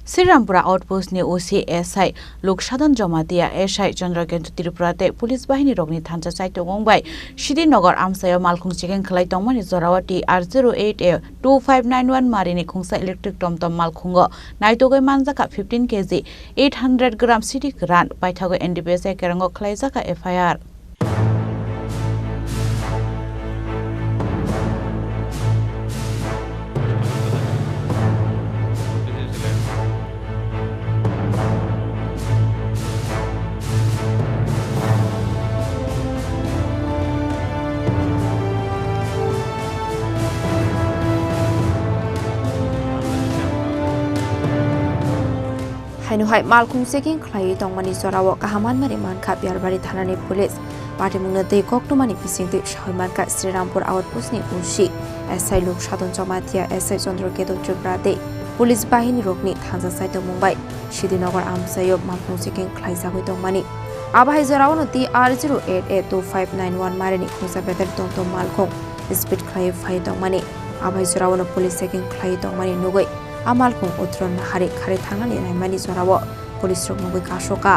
Srirampura Outpost ni OCSI Loksadan Jamatia SI Chandrakentu Tripurate Police Bahini Rogni Thansa Saito Gongbai Siddi Nagar Amsayo Malkhungo Chicken Khalai Tongmani Zorawa TR08A-2591 marini Khungsa Electric Tomtom Malkhungo Naitogwi Manjakha 15 kg 800 gram Siddi Kwran Paithago NDPS Kerango Khlaijaka FIR Hai Malkhungo seking khlai tongmani zorawo kahaman mari mankha biarbari thanani police party mungna dei koktomani pisingti shaimanka Srirampura Outpost ni ushi SI lok sadon jamatia SI Chandrakentu Tripurate police bahini rokni thansa saito mumbai Siddi Nagar amsayo Malkhungo seking khlai jagoi tongmani abahai zorawo no TR08A-2591 marini Khungsa beter Tomtom Malkhungo speed khlai phai tongmani abahai zorawo no police seking khlai tongmani nugoi Malkhungo utron hari khari thangani naimani zorawo police rok nugoi kashoka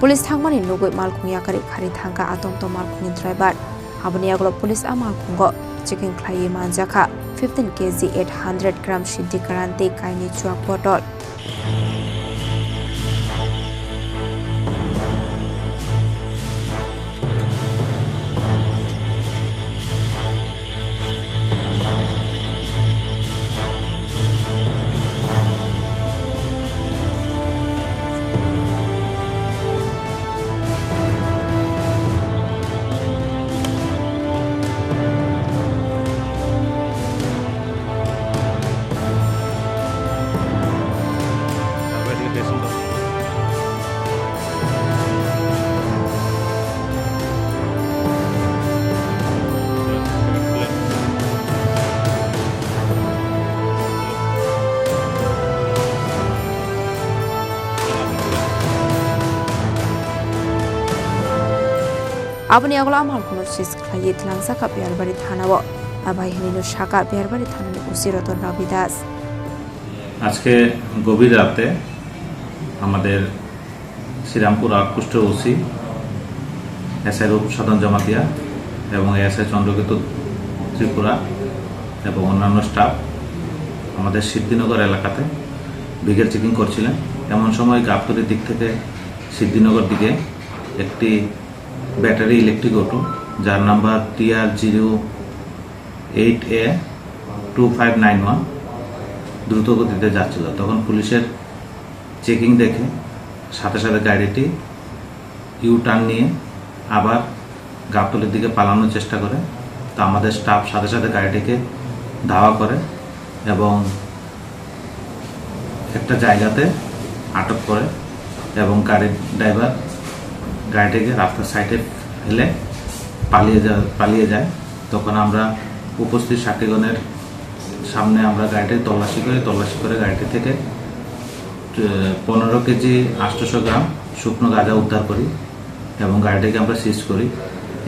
police thangmani nugoi Malkhungo yakari khari thangka Tomtom Malkhungo driver aboni aglo police Malkhungo chicken khlai Manjakha 15 kg 800 gram Siddi karante kaini chuak bottle Aboni aglo Malkhungo sis khlai thlangsa ka biarbari thanawo abai hinino shaka biarbari thanani usiroton rabidas আজকে গভীর রাতে আমাদের Serampore outpost OC SI সাধারণ জমাতিয়া এবং SI Chandraketu Tripura এবং অন্যান্য staff আমাদের সিদ্ধিনগর এলাকাতে বিকেল চেকিং করছিলেন এমন সময় গাবতলির দিক থেকে সিদ্ধিনগর দিকে একটি ব্যাটারি ইলেকট্রিক অটো যার নাম্বার TR08A-2591 দ্রুত গতিতে যাচ্ছিল তখন পুলিশের চেকিং দেখে সাথে সাথে গাড়িটি ইউ টার্ন নিয়ে আবার গাবতলির দিকে পালানোর চেষ্টা করে তো আমাদের স্টাফ সাথে সাথে গাড়িটিকে ধাওয়া করে এবং একটা জায়গাতে আটক করে এবং গাড়ির ড্রাইভার গাড়িটিকে রাস্তার সাইডে ফেলে পালিয়ে যায় তখন আমরা উপস্থিত সাক্ষীগণের সামনে আমরা গাড়িটি তল্লাশি করে গাড়িটি থেকে 15 কেজি 800 গ্রাম শুকনো গাঁজা উদ্ধার করি এবং গাড়িটিকে আমরা সিজ করি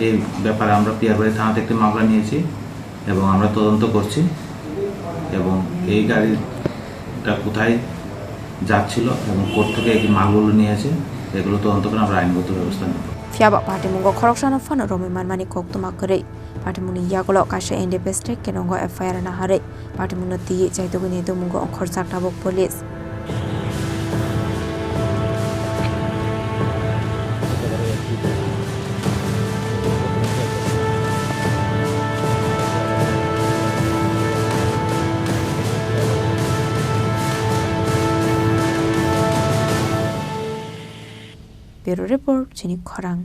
এই ব্যাপারে আমরা পিয়ারবাড়ি থানাতে একটি মামলা নিয়েছি এবং আমরা তদন্ত করছি এবং এই গাড়িটা কোথায় যাচ্ছিল এবং কোর্ট থেকে এই মালগুলো নিয়েছে এগুলো তদন্ত করে আমরা আইনগত ব্যবস্থা নেব Fiaba party mungo khorokshana fana romi manmani koktuma kare party muni yagolo kasha NDPS tek kenongo FIR na hare party munati jaitogini to mungo khorsak tabok police Bureau Report Chini Khorang